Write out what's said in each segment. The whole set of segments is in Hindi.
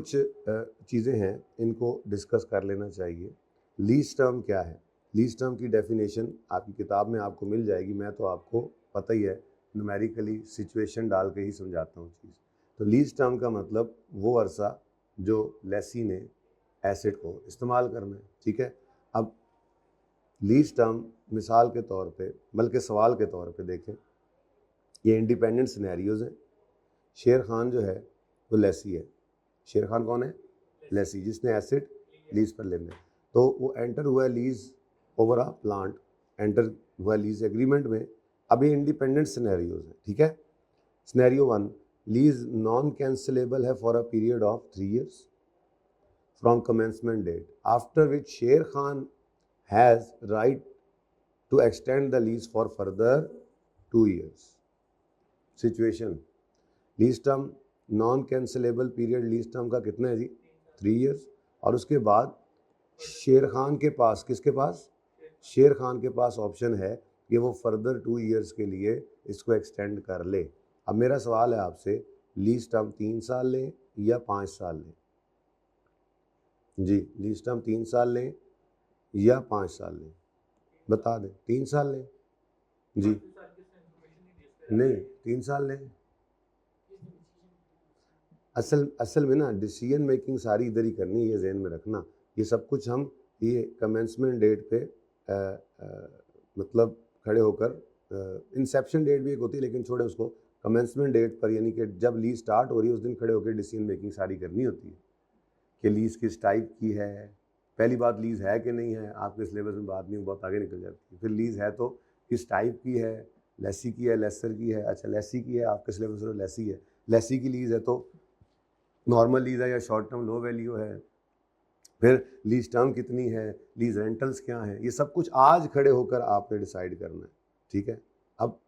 कुछ चीज़ें हैं, इनको डिस्कस कर लेना चाहिए। लीज टर्म क्या है? लीज टर्म की डेफिनेशन आपकी किताब में आपको मिल जाएगी। मैं तो आपको पता ही है, न्यूमेरिकली सिचुएशन डाल के ही समझाता हूँ चीज़। तो लीज टर्म का मतलब वो अरसा जो लेसी ने एसेट को इस्तेमाल करना है, ठीक है। अब लीज टर्म मिसाल के तौर पे, बल्कि सवाल के तौर पे देखें, ये इंडिपेंडेंट सिनेरियोज हैं। शेर खान जो है वो लेसी है। शेर खान कौन है? लेसी, जिसने एसेट लीज पर लेना है। तो वो एंटर हुआ lease over a plant, enter हुआ लीज एग्रीमेंट में। अभी इंडिपेंडेंट सिनेरियोज हैं, ठीक है। सिनेरियो 1, लीज नॉन कैंसिलेबल है for a period of 3 years from commencement date, after which Sher Khan has right to extend the lease for further 2 years. Situation, lease term non cancellable period lease term का कितना है जी? 3 years। और उसके बाद शेर खान के पास, किसके पास? शेर खान के पास ऑप्शन है कि वो फर्दर 2 years के लिए इसको एक्सटेंड कर ले। अब मेरा सवाल है आपसे, लीज टर्म 3 साल लें या 5 साल लें? जी, लीज टर्म 3 साल लें या 5 साल लें? बता दें। 3 साल लें जी? नहीं, 3 साल लें। असल में ना डिसीजन मेकिंग सारी इधर ही करनी है, ये जहन में रखना। ये सब कुछ हम ये कमेंसमेंट डेट पे मतलब खड़े होकर, इंसेप्शन डेट भी एक होती है लेकिन छोड़े उसको, कमेंसमेंट डेट पर, यानी कि जब लीज स्टार्ट हो रही है उस दिन खड़े होकर डिसीजन मेकिंग सारी करनी होती है कि लीज किस टाइप की है। पहली बात लीज है कि नहीं है, आपके सिलेबस में बात नहीं, बहुत आगे निकल जाती है। फिर लीज है तो किस टाइप की है, लेसी की है, लेसर की है। अच्छा, लेसी की है, आपके सिलेबस में लेसी है। लेसी की लीज है तो नॉर्मल लीज है या शॉर्ट टर्म लो वैल्यू है। फिर लीज टर्म कितनी है, लीज रेंटल्स क्या है, ये सब कुछ आज खड़े होकर आपने डिसाइड करना है, ठीक है। अब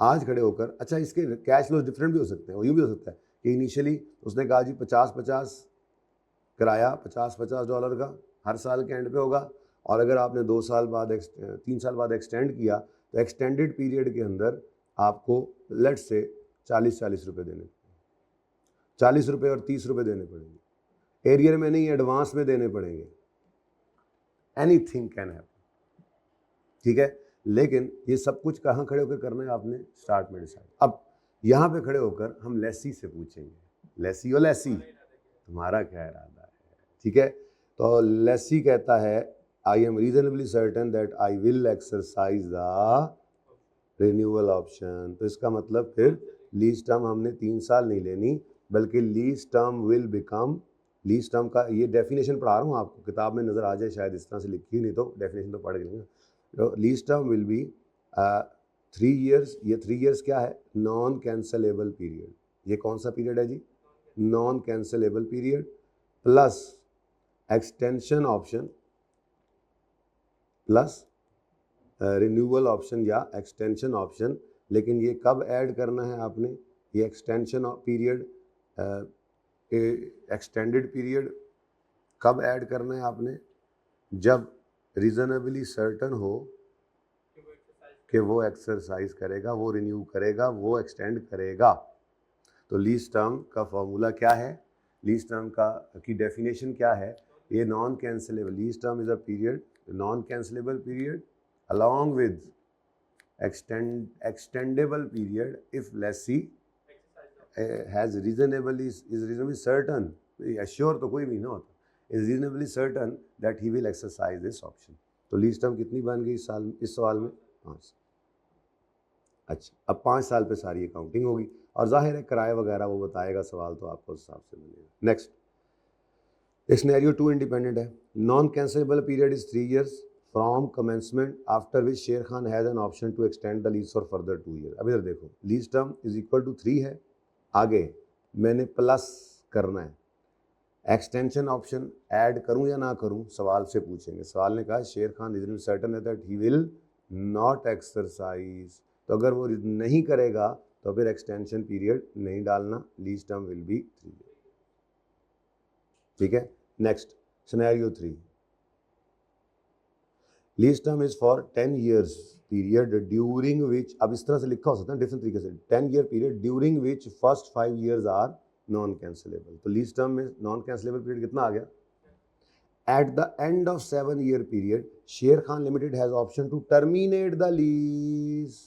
आज खड़े होकर, अच्छा इसके कैश फ्लो डिफरेंट भी हो सकते हैं। वो यूँ भी हो सकता है कि इनिशियली उसने कहा जी 50-50 किराया, $50-50 का हर साल के एंड पे होगा, और अगर आपने 2 साल बाद 3 साल बाद एक्सटेंड किया तो एक्सटेंडेड पीरियड के अंदर आपको लेट्स से 40-40 रुपये देने, 40 रुपये और 30 रुपये देने पड़ेंगे। एरियर में नहीं, एडवांस में देने पड़ेंगे। एनीथिंग कैन हैपन, ठीक है। लेकिन ये सब कुछ कहाँ खड़े होकर करना है आपने? स्टार्ट में डिसाइड। अब यहाँ पे खड़े होकर हम लेसी से पूछेंगे, लेसी और लेसी तुम्हारा क्या इरादा है, ठीक है। तो लेसी कहता है I am reasonably certain that I will exercise the renewal option. तो इसका मतलब फिर लीज टर्म हमने 3 साल नहीं लेनी, बल्कि lease term will become, lease term का ये डेफिनेशन पढ़ा रहा हूँ आपको, किताब में नज़र आ जाए शायद, इस तरह से लिखी नहीं तो डेफिनेशन तो पढ़ लेंगे। तो lease term will be 3 years। ये 3 years क्या है? Non cancellable period. ये कौन सा पीरियड है जी? Non cancellable period plus extension option plus renewal option या एक्सटेंशन ऑप्शन। लेकिन ये कब ऐड करना है आपने? ये एक्सटेंशन पीरियड, एक्सटेंडेड पीरियड कब ऐड करना है आपने? जब रीजनेबली सर्टन हो कि वो एक्सरसाइज करेगा, वो रिन्यू करेगा, वो एक्सटेंड करेगा। तो लीज टर्म का फॉर्मूला क्या है? लीज टर्म की डेफिनेशन क्या है? ये non cancellable, lease term is a period, non cancellable period along with extendable period if lessee has reasonably certain, assure तो कोई भी ना होता, is reasonably certain that he will exercise this option। तो लीज टर्म कितनी बन गई इस सवाल में? 5। अच्छा, अब 5 साल पे सारी अकाउंटिंग होगी, और जाहिर है किराया वगैरह वो बताएगा सवाल, तो आपको उस हिसाब से मिलेगा। नेक्स्ट, सिनेरियो 2 इंडिपेंडेंट है। Non cancellable period is 3 years from commencement, after which Sher Khan has an option to extend the lease for further 2 years। अब इधर देखो, lease term is equal to 3 है, आगे मैंने प्लस करना है, एक्सटेंशन ऑप्शन ऐड करूं या ना करूं, सवाल से पूछेंगे। सवाल ने कहा शेर खान इज सर्टन है that he will not exercise, तो अगर वो नहीं करेगा तो फिर एक्सटेंशन पीरियड नहीं डालना, lease term will be 3 years, ठीक है। Next, scenario 3, lease term is for 10 years period during विच, अब इस तरह से लिखा हो सकता है डिफरेंट तरीके से, 10 year period during which first 5 years are non cancellable. तो लीज टर्म में नॉन कैंसिलेबल पीरियड कितना आ गया? At the end of 7 year period Sher Khan limited has option to terminate the lease.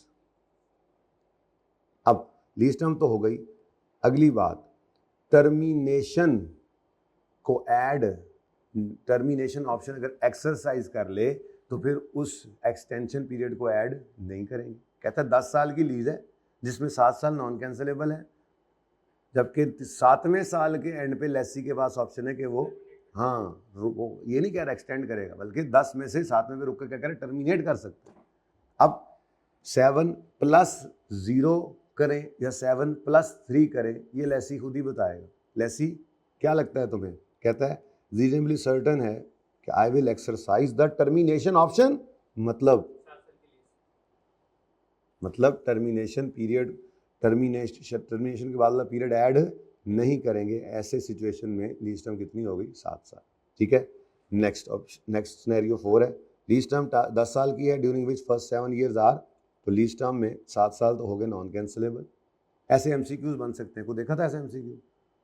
अब लीज टर्म तो हो गई, अगली बात टर्मिनेशन को ऐड, टर्मिनेशन ऑप्शन अगर एक्सरसाइज कर ले तो फिर उस एक्सटेंशन पीरियड को ऐड नहीं करेंगे। कहता है 10 साल की लीज है जिसमें 7 साल नॉन कैंसिलेबल है, जबकि 7वें साल के एंड पे लेसी के पास ऑप्शन है कि वो वो ये नहीं कह रहा एक्सटेंड करेगा, बल्कि 10 में से 7वें पे रुक कर क्या करे, टर्मिनेट कर सकते हैं। अब 7+0 करें या 7+3 करें, ये लेसी खुद ही बताएगा। लेसी क्या लगता है तुम्हें? कहता है रीजनेबली सर्टन है कि I will exercise the termination option, मतलब टर्मिनेशन पीरियड, टर्मिनेशन के बाद वाला पीरियड ऐड नहीं करेंगे। ऐसे सिचुएशन में लीज टर्म कितनी हो गई? 7 साल। ठीक है, नेक्स्ट सिनेरियो 4 है। लीज टर्म 10 साल की है during which first 7 years are, तो लीज टर्म में 7 साल तो हो गए नॉन कैंसिलेबल। ऐसे एमसीक्यूज बन सकते हैं, को देखा था ऐसे एमसीक्यू?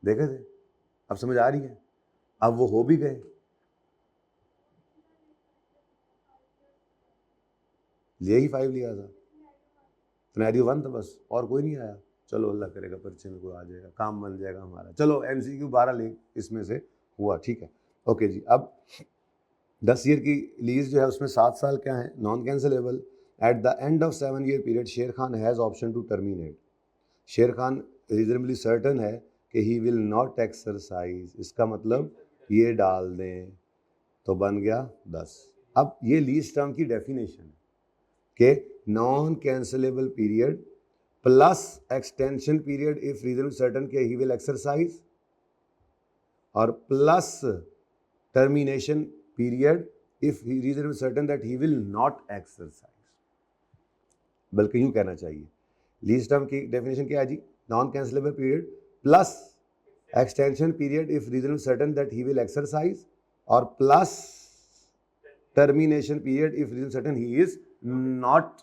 देखे थे? अब समझ आ रही है? अब वो हो भी गए। यही 5 लिया था, सिनेरियो 1 था बस, और कोई नहीं आया। चलो अल्लाह करेगा परिचय में कोई आ जाएगा, काम बन जाएगा हमारा। चलो एमसीक्यू 12 ले इसमें से हुआ, ठीक है, ओके जी। अब 10 year की लीज जो है उसमें 7 साल क्या है? Non cancellable. At the end of 7 year period Sher Khan has option to terminate. Sher Khan reasonably certain है कि ही विल नॉट एक्सरसाइज, इसका मतलब ये डाल दें तो बन गया 10। अब ये लीज टर्म की डेफिनेशन है कि non cancellable period plus extension period if reasonably certain के ही विल एक्सरसाइज, और plus termination period if he reasonably certain that he will not exercise. बल्कि यूं कहना चाहिए, लीज टर्म की डेफिनेशन क्या है जी? Non cancellable period plus extension period if reasonably certain that he will exercise, और plus termination period if reasonably certain he is not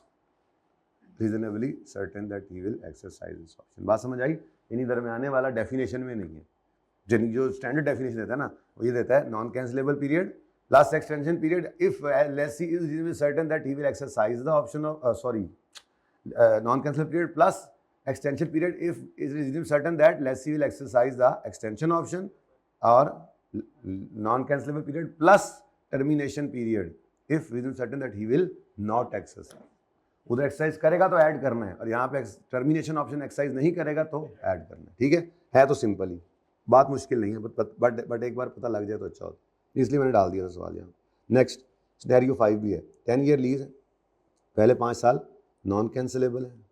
reasonably certain that he will exercise this option. बात समझ आई? इन्हीं दरमियाने वाला डेफिनेशन में नहीं है। जो स्टैंडर्ड डेफिनेशन देता है ना, वो ये देता है non cancellable period plus extension period if lessee is reasonably certain that he will exercise the option of non cancellable period plus extension period if is reasonably certain that lessee will exercise the extension option, और non cancellable period plus termination period if reasonably certain that he will not exercise. उधर एक्सरसाइज करेगा तो ऐड करना है, और यहाँ पे टर्मिनेशन ऑप्शन एक्सरसाइज नहीं करेगा तो ऐड करना है। ठीक है तो सिंपल ही, बात मुश्किल नहीं है, बट एक बार पता लग जाए तो अच्छा होता है, इसलिए मैंने डाल दिया था सवाल यहाँ। नेक्स्ट सिनेरियो 5 भी है। 10 year लीज है, पहले 5 साल नॉन कैंसिलेबल है।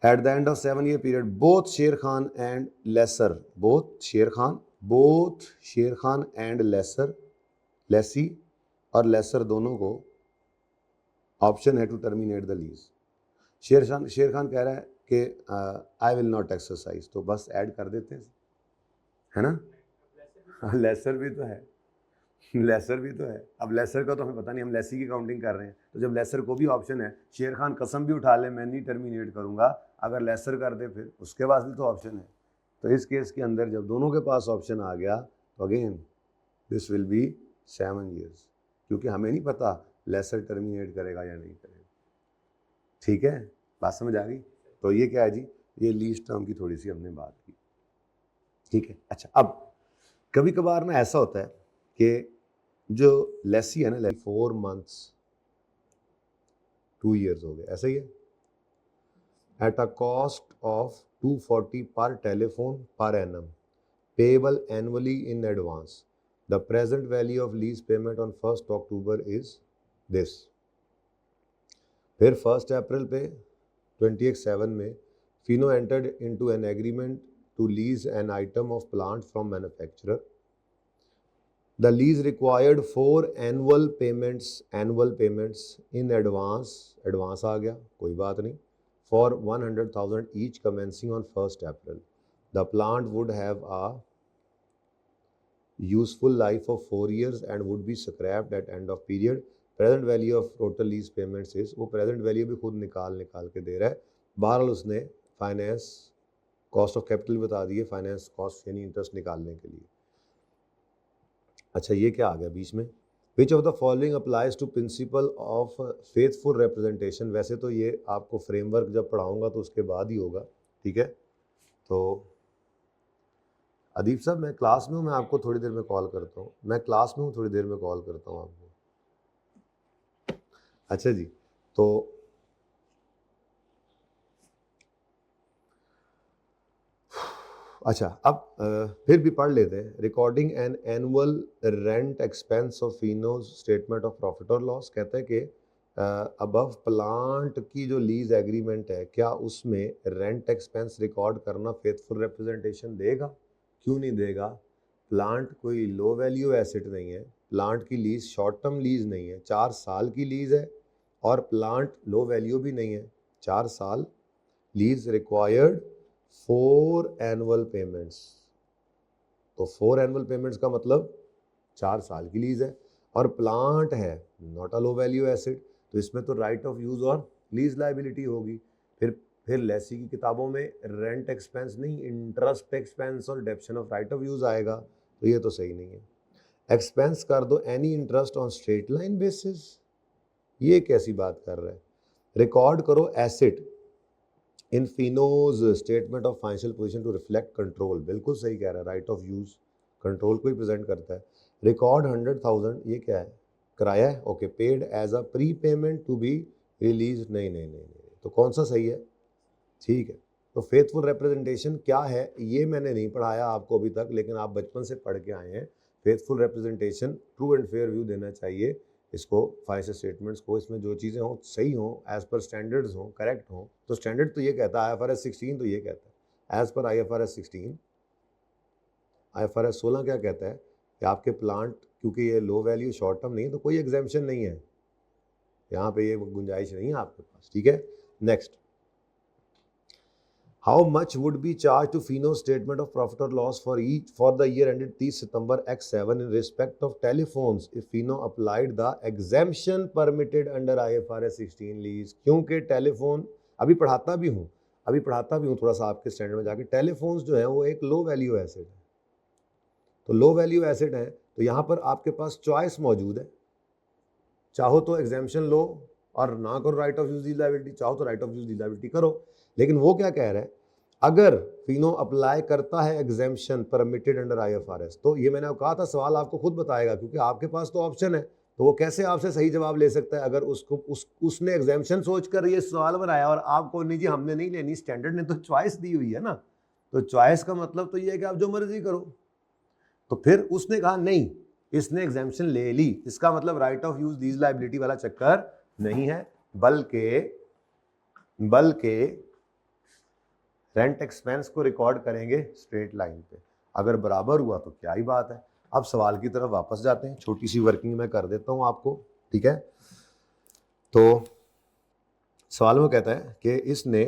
Eight the end of 7 year period both शेर खान एंड लेसर, बोथ शेर खान एंड लेसर, लेसी और लेसर दोनों को ऑप्शन है टू टर्मिनेट द लीज। शेर खान कह रहा है कि आई विल नॉट एक्सरसाइज, तो बस ऐड कर देते हैं, है ना? लेसर भी तो है, अब लेसर का तो हमें पता नहीं, हम लेसी की काउंटिंग कर रहे हैं। तो जब लेसर को भी ऑप्शन है, शेर खान कसम भी उठा ले मैं नहीं टर्मिनेट करूंगा, अगर लेसर कर दे फिर उसके पास भी तो ऑप्शन है। तो इस केस के अंदर जब दोनों के पास ऑप्शन आ गया तो again this will be 7 years, क्योंकि हमें नहीं पता लेसर टर्मिनेट करेगा या नहीं करेगा। ठीक है, बात समझ आ गई? तो ये क्या है जी? ये लीज टर्म की थोड़ी सी हमने बात की। ठीक है, अच्छा अब कभी कभार ना ऐसा होता है कि जो लेसी है ना, 4 months 2 years हो गए, ऐसा ही है, एट अ कॉस्ट ऑफ 240 पर telephone per annum payable annually in advance, the present value of lease payment on 1 October is this. फिर 1 April पे 28/7 में Fino entered into an agreement to lease an item of plant from manufacturer. The lease required 4 annual payments in advance आ गया, कोई बात नहीं, for 100,000 each commencing on 1 April. The plant would have a useful life of 4 years and would be scrapped at end of period. Present value of total lease payments is, वो present value भी खुद निकाल के दे रहा है। बहरहाल उसने फाइनेंस कॉस्ट ऑफ कैपिटल बता दिए, फाइनेंस कॉस्ट यानी इंटरेस्ट निकालने के लिए। अच्छा ये क्या आ गया बीच में, which of the following applies to principle of faithful representation. वैसे तो ये आपको फ्रेमवर्क जब पढ़ाऊंगा तो उसके बाद ही होगा, ठीक है। तो अदीप साहब मैं क्लास में हूँ, मैं आपको थोड़ी देर में कॉल करता हूँ, मैं क्लास में हूँ, थोड़ी देर में कॉल करता हूँ आपको। अच्छा जी, तो अच्छा अब फिर भी पढ़ लेते हैं। Recording an annual rent expense of Fino's statement of profit और लॉस। कहता है कि अबव प्लांट की जो लीज एग्रीमेंट है, क्या उसमें रेंट एक्सपेंस रिकॉर्ड करना फेथफुल रिप्रेजेंटेशन देगा? क्यों नहीं देगा? प्लांट कोई लो वैल्यू एसेट नहीं है, प्लांट की लीज शॉर्ट टर्म लीज नहीं है, 4 साल की लीज है, और प्लांट लो वैल्यू भी नहीं है, 4 साल लीज रिक्वायर्ड 4 एनुअल पेमेंट्स। तो 4 एनुअल पेमेंट्स का मतलब 4 साल की लीज है, और प्लांट है not a low value asset, तो इसमें तो राइट ऑफ यूज और लीज लायबिलिटी होगी। फिर लेसी की किताबों में रेंट एक्सपेंस नहीं, इंटरेस्ट एक्सपेंस और डेप्शन ऑफ राइट ऑफ यूज आएगा, तो ये तो सही नहीं है। एक्सपेंस कर दो any interest on straight line basis, ये कैसी बात कर रहा है? रिकॉर्ड करो asset in Fino's statement of financial position to reflect control, बिल्कुल सही कह रहा है, राइट ऑफ यूज कंट्रोल को ही प्रेजेंट करता है। रिकॉर्ड 100,000, ये क्या है? किराया है, okay. Paid as a pre payment to be release, नहीं नहीं नहीं नहीं, तो कौन सा सही है? ठीक है। तो फेथफुल रिप्रेजेंटेशन क्या है ये मैंने नहीं पढ़ाया आपको अभी तक, लेकिन आप बचपन से पढ़ के आए हैं। Faithful representation true and fair view देना चाहिए इसको, फाइनेंशियल स्टेटमेंट्स को, इसमें जो चीज़ें हों सही हों, एज पर स्टैंडर्ड्स हों, करेक्ट हों। तो स्टैंडर्ड तो ये कहता है, IFRS 16 तो ये कहता है, एज पर IFRS 16। IFRS 16 क्या कहता है कि आपके प्लांट, क्योंकि ये लो वैल्यू शॉर्ट टर्म नहीं है, तो कोई एग्जेम्पशन नहीं है यहाँ पे, ये गुंजाइश नहीं है आपके पास, ठीक है। Next, how much would be charge to Fino statement of profit और loss for the year ended 30 September X7 in respect of telephones if Fino applied the exemption permitted under IFRS 16 lease. क्योंकि टेलीफोन अभी पढ़ाता भी हूँ थोड़ा सा आपके स्टैंडर्ड में जाके। टेलीफोन्स जो है वो एक लो वैल्यू एसेट है, तो लो वैल्यू एसेट है, तो यहाँ पर आपके पास चॉइस मौजूद है, चाहो तो एग्जेम्पशन लो और ना करो राइट ऑफ यूज लायबिलिटी, चाहो तो राइट ऑफ यूज लायबिलिटी करो। लेकिन वो क्या कह रहा है, अगर फिनो अप्लाई करता है एग्जेम्पशन परमिटेड अंडर IFRS, तो ये मैंने कहा था सवाल आपको खुद बताएगा, क्योंकि आपके पास तो ऑप्शन है, तो वो कैसे आपसे सही जवाब ले सकता है अगर उसने एग्जेम्पशन सोचकर ये सवाल बनाया और आपको नहीं जी हमने नहीं लेनी, स्टैंडर्ड ने तो चॉइस दी हुई है ना। तो चॉइस का मतलब तो ये है कि आप जो मर्जी करो। तो फिर उसने कहा नहीं, इसने एग्जेम्पशन ले ली, इसका मतलब right of use lease liability वाला चक्कर नहीं है, बल्कि रेंट एक्सपेंस को रिकॉर्ड करेंगे स्ट्रेट लाइन पे। अगर बराबर हुआ तो क्या ही बात है। अब सवाल की तरफ वापस जाते हैं, छोटी सी वर्किंग मैं कर देता हूं आपको, ठीक है। तो सवाल में कहता है कि इसने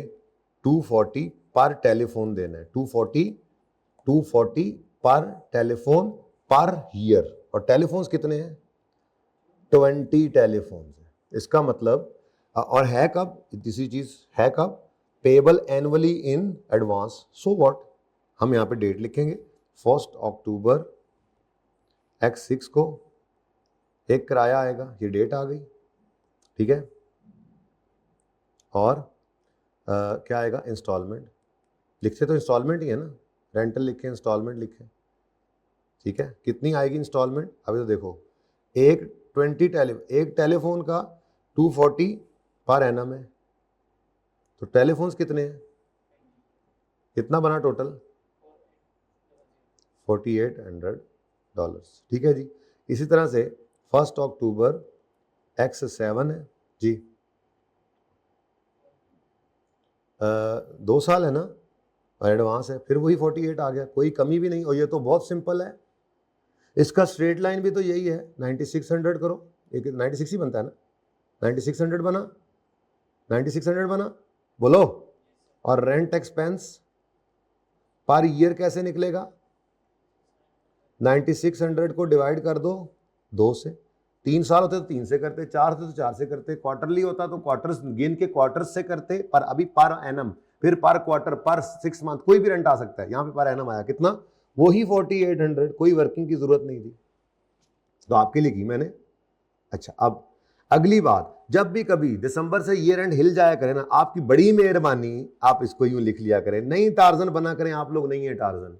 240 पर टेलीफोन देना है, 240 पर टेलीफोन पर ईयर, और टेलीफोन्स कितने हैं? 20 टेलीफोन्स हैं। इसका मतलब, और है कब, तीसरी चीज है कब, payable annually in advance. So what, हम यहाँ पे डेट लिखेंगे 1 अक्टूबर X6 को एक किराया आएगा, ये डेट आ गई, ठीक है। और क्या आएगा, इंस्टॉलमेंट। लिखते तो इंस्टॉलमेंट ही है ना, रेंटल लिखे, इंस्टॉलमेंट लिखे, ठीक है। कितनी आएगी इंस्टॉलमेंट? अभी तो देखो, एक टेलीफोन का 240 पर एनम है, तो टेलीफोन्स कितने हैं, कितना बना टोटल? $4,800, ठीक है जी। इसी तरह से 1 अक्टूबर X7 है जी, 2 साल है ना, और एडवांस है, फिर वही 48 आ गया, कोई कमी भी नहीं। और ये तो बहुत सिंपल है, इसका स्ट्रेट लाइन भी तो यही है, 9600 करो, एक 96 ही बनता है ना, 9600 बना, 9600 बना, बोलो। और रेंट एक्सपेंस पर ईयर कैसे निकलेगा? 9600 को डिवाइड कर दो 2 से, 3 साल होते तो 3 से करते, 4 होते तो 4 से करते, क्वार्टरली होता तो क्वार्टर्स गिन के क्वार्टर्स से करते, पर अभी पर एनम, फिर पर क्वार्टर, पर 6 मंथ, कोई भी रेंट आ सकता है। यहाँ पे पर एनम आया कितना, वही 4800, कोई वर्किंग की जरूरत नहीं थी, तो आपके लिए की मैंने। अच्छा, अब अगली बात, जब भी कभी दिसंबर से ईयर एंड हिल जाया करें ना, आपकी बड़ी मेहरबानी आप इसको यूं लिख लिया करें, नहीं टार्जन बना करें, आप लोग नहीं है टार्जन,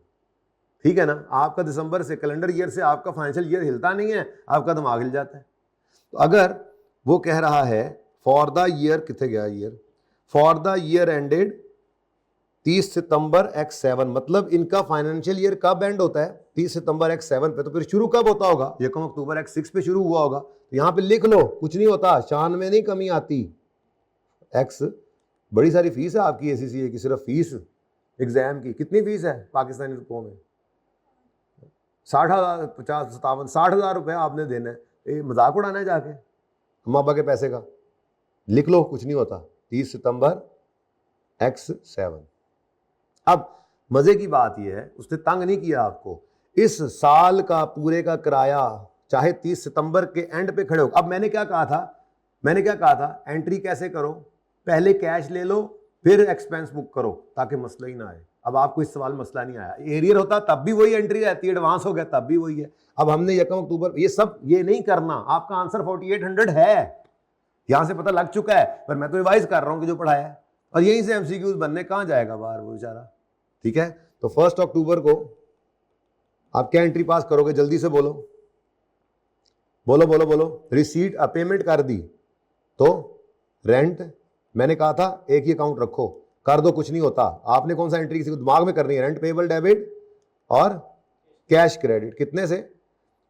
ठीक है ना। आपका दिसंबर से कैलेंडर ईयर से आपका फाइनेंशियल ईयर हिलता नहीं है, आपका दिमाग हिल जाता है। तो अगर वो कह रहा है फॉर द ईयर, कितने गया year, for the year ended 30 September x7, मतलब इनका फाइनेंशियल ईयर कब एंड होता है, 30 सितंबर x7 पे, तो फिर शुरू कब होता होगा, 1 अक्टूबर x6 पे शुरू हुआ होगा। तो यहां पे लिख लो, कुछ नहीं होता, शान में नहीं कमी आती। x बड़ी सारी फीस है आपकी ACCA की, सिर्फ फीस एग्जाम की कितनी फीस है पाकिस्तानी रुपयों में, 60,000, 50, 57, 60,000 रुपये आपने देना है, मजाक उड़ाना है जाके अम्मा अब्बा के पैसे का। लिख लो, कुछ नहीं होता, 30 सितंबर x7। अब मजे की बात यह है, उसने तंग नहीं किया आपको, इस साल का पूरे का किराया चाहे 30 सितंबर के एंड पे खड़े हो। अब मैंने क्या कहा था, एंट्री कैसे करो, पहले कैश ले लो फिर एक्सपेंस बुक करो, ताकि मसला ही ना आए। अब आपको इस सवाल मसला नहीं आया, एरियर होता तब भी वही एंट्री रहती है, एडवांस हो गया तब भी वही है। अब हमने 1 अक्टूबर, ये सब ये नहीं करना, आपका आंसर 4800 है, यहां से पता लग चुका है, पर मैं तो रिवाइज कर रहा हूं कि जो पढ़ाया है, और यहीं से MCQs बनने कहां जाएगा बाहर वो बेचारा, ठीक है। तो 1 अक्टूबर को आप क्या एंट्री पास करोगे, जल्दी से बोलो बोलो बोलो बोलो। रिसीट पेमेंट कर दी, तो रेंट मैंने कहा था एक ही अकाउंट रखो, कर दो, कुछ नहीं होता। आपने कौन सा एंट्री किसी को दिमाग में करनी है, रेंट पेबल डेबिट और कैश क्रेडिट, कितने से।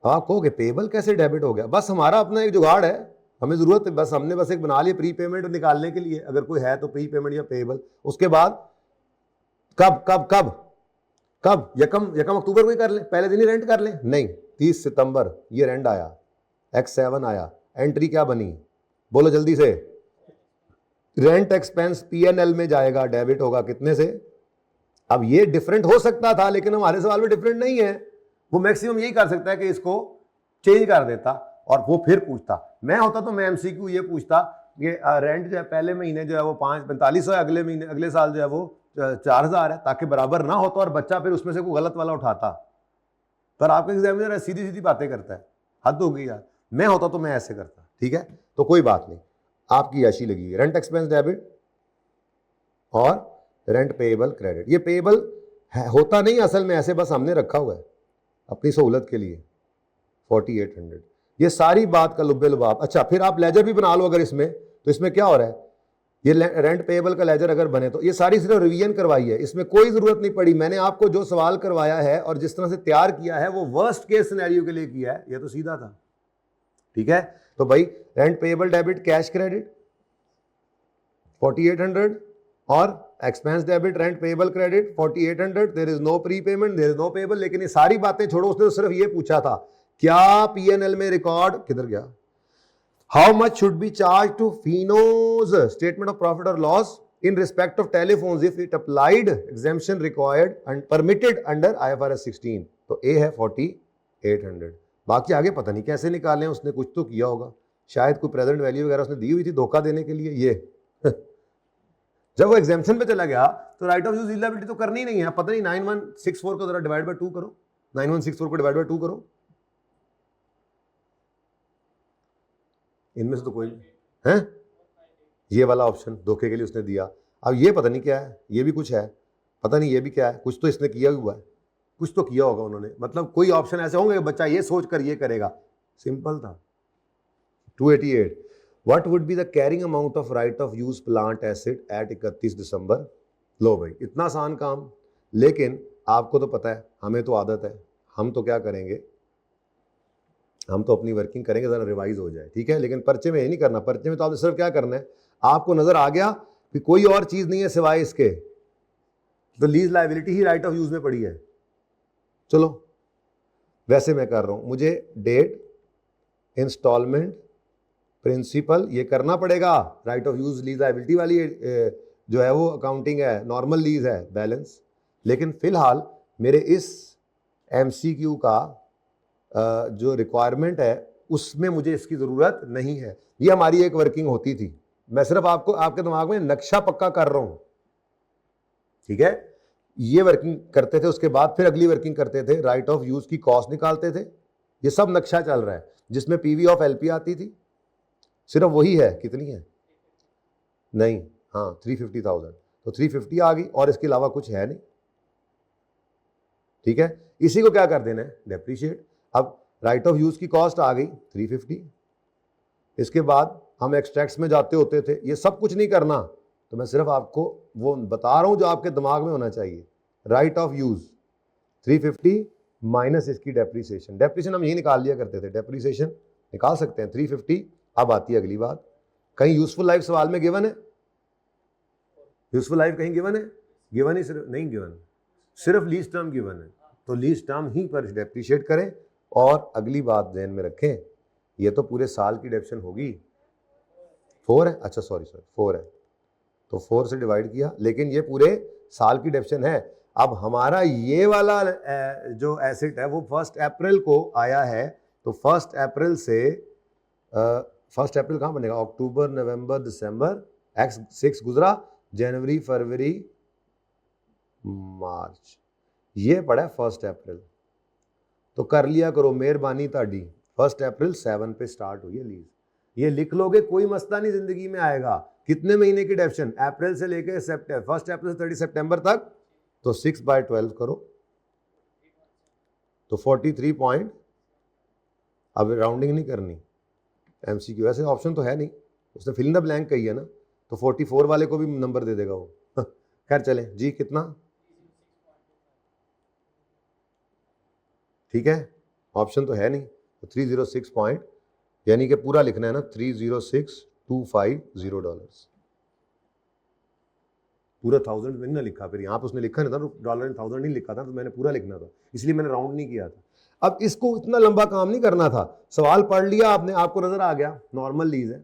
आप कहोगे पेबल कैसे डेबिट हो गया, बस हमारा अपना एक जुगाड़ है, हमें जरूरत है, बस हमने बस एक बना लिया प्री पेमेंट निकालने के लिए, अगर कोई है तो प्री पेमेंट या पेबल। उसके बाद कब कब कब कब, 1 अक्टूबर को ही कर ले, पहले दिन ही रेंट कर ले, नहीं, 30 सितंबर ये रेंट आया, x7 आया, एंट्री क्या बनी, बोलो जल्दी से। रेंट एक्सपेंस P&L में जाएगा, डेबिट होगा कितने से। अब ये डिफरेंट हो सकता था, लेकिन हमारे सवाल में डिफरेंट नहीं है, वो मैक्सिमम यही कर सकता है कि इसको चेंज कर देता और वो फिर पूछता। मैं होता तो मैं MCQ ये पूछता कि रेंट जो है पहले महीने जो है वो 4500 है, अगले महीने अगले साल जो है वो 4000 है, ताकि बराबर ना होता और बच्चा फिर उसमें से कोई गलत वाला उठाता। पर आपका एग्जामिनर सीधी सीधी बातें करता है, हद हो गई यार। मैं होता तो मैं ऐसे करता, ठीक है। तो कोई बात नहीं, आपकी याशी लगी है। रेंट एक्सपेंस डेबिट और रेंट पेएबल क्रेडिट, ये पेएबल होता नहीं असल में, ऐसे बस हमने रखा हुआ है अपनी सहूलत के लिए 4800। ये सारी बात का लुब्बे लुबाब। अच्छा, फिर आप लेजर भी बना लो अगर इसमें, तो इसमें क्या हो रहा है, ये रेंट पेएबल का लेजर अगर बने तो ये सारी सिर्फ रिवीजन करवाई है, इसमें कोई जरूरत नहीं पड़ी। मैंने आपको जो सवाल करवाया है और जिस तरह से तैयार किया है वो वर्स्ट केस सिनेरियो के लिए किया है, ये तो सीधा था, ठीक है। तो भाई rent payable debit cash credit 4800 और expense debit rent payable credit 4800, there is no pre payment, there is no payable. लेकिन ये सारी बातें छोड़ो, उसने तो सिर्फ ये पूछा था क्या P&L में रिकॉर्ड, किधर गया, how much should be charge to Fino's statement of profit और loss in respect of telephones if it applied exemption required and permitted under IFRS 16। तो ए है 4800, बाकी आगे पता नहीं कैसे निकाले, उसने कुछ तो किया होगा, शायद कोई प्रेजेंट वैल्यू वगैरह उसने दी हुई थी धोखा देने के लिए। ये जब वो एग्जाम्पशन पे चला गया तो राइट ऑफ यूज लिएबिलिटी तो करनी ही नहीं है, पता नहीं 9164 को जरा डिवाइड बाय 2 करो, 9164 को डिवाइड बाय 2 करो, इनमें से तो कोई है, ये वाला ऑप्शन धोखे के लिए उसने दिया। अब ये पता नहीं क्या है, ये भी कुछ है, पता नहीं ये भी क्या है, कुछ तो इसने किया हुआ है, कुछ तो किया होगा उन्होंने, मतलब कोई ऑप्शन ऐसे होंगे बच्चा ये सोच कर ये करेगा, सिंपल था। 288, what would be the carrying amount of right of use plant asset eight 31 दिसंबर। लो भाई, इतना आसान काम, लेकिन आपको तो पता है, हमें तो आदत है, हम तो क्या करेंगे, हम तो अपनी वर्किंग करेंगे, जरा रिवाइज हो जाए, ठीक है। लेकिन पर्चे में ये नहीं करना, पर्चे में तो आपने सिर्फ क्या करना है, आपको नजर आ गया कि कोई और चीज नहीं है सिवाय इसके, तो lease liability he right of use में पड़ी है। चलो वैसे मैं कर रहा हूं, मुझे डेट, इंस्टॉलमेंट, प्रिंसिपल ये करना पड़ेगा, right of use lease liability वाली जो है वो अकाउंटिंग है, नॉर्मल लीज है, बैलेंस। लेकिन फिलहाल मेरे इस MCQ का जो रिक्वायरमेंट है उसमें मुझे इसकी ज़रूरत नहीं है। ये हमारी एक वर्किंग होती थी। मैं सिर्फ आपको आपके दिमाग में नक्शा पक्का कर रहा हूं, ठीक है। ये वर्किंग करते थे, उसके बाद फिर अगली वर्किंग करते थे, राइट ऑफ यूज की कॉस्ट निकालते थे। ये सब नक्शा चल रहा है जिसमें पीवी ऑफ एलपी आती थी, सिर्फ वही है। कितनी है? नहीं, हाँ 350,000, तो 350 आ गई और इसके अलावा कुछ है नहीं, ठीक है। इसी को क्या कर देना है? डेप्रीशिएट। अब राइट ऑफ यूज की कॉस्ट आ गई 350, इसके बाद हम एक्सट्रैक्ट्स में जाते होते थे। ये सब कुछ नहीं करना, तो मैं सिर्फ आपको वो बता रहा हूं जो आपके दिमाग में होना चाहिए। राइट ऑफ यूज 350 माइनस इसकी डेप्रीसिएशन। डेप्रीसिएशन हम यही निकाल लिया करते थे, डेप्रीसिएशन निकाल सकते हैं 350। अब आती है अगली बात, कहीं यूजफुल लाइफ सवाल में गिवन है? यूजफुल लाइफ कहीं गिवन है? गिवन ही सिर्फ नहीं, गिवन सिर्फ लीज टर्म गिवन है, तो लीज टर्म ही पर डेप्रीशिएट करें। और अगली बात ध्यान में रखें, ये तो पूरे साल की डेप्शन होगी। 4 है, अच्छा सॉरी 4 है, तो 4 से डिवाइड किया, लेकिन ये पूरे साल की डेप्शन है। अब हमारा ये वाला जो एसेट है वो 1 अप्रैल को आया है, तो 1 अप्रैल से 1 अप्रैल कहाँ बनेगा? अक्टूबर, नवंबर, दिसंबर, एक्स 6 गुजरा, जनवरी, फरवरी, मार्च, ये पड़ा है 1 अप्रैल। तो कर लिया करो मेहरबानी ताड़ी, 1 अप्रैल 7 पे स्टार्ट हुई है लीज। ये लिख लोगे, कोई मसला नहीं जिंदगी में आएगा। कितने महीने की डेप्शन? अप्रैल से लेकर सितंबर, 1 अप्रैल से 30 सितंबर तक, तो 6/12 करो, तो 43 पॉइंट। अब राउंडिंग नहीं करनी, एमसीक्यू ऐसे ऑप्शन तो है नहीं, उसने फिल इन द ब्लैंक कही है ना, तो 44 वाले को भी नंबर दे देगा वो। खैर चलें जी, कितना? ठीक है, ऑप्शन तो है नहीं, तो 306 पॉइंट, यानी कि पूरा लिखना है ना, $306,250। पूरा 1000 मैंने ना लिखा, फिर यहाँ पे उसने लिखा नहीं था, डॉलर इन 1000 नहीं लिखा था, तो मैंने पूरा लिखना था, इसलिए मैंने राउंड नहीं किया था। अब इसको इतना लंबा काम नहीं करना था, सवाल पढ़ लिया आपने, आपको नजर आ गया नॉर्मल लीज है,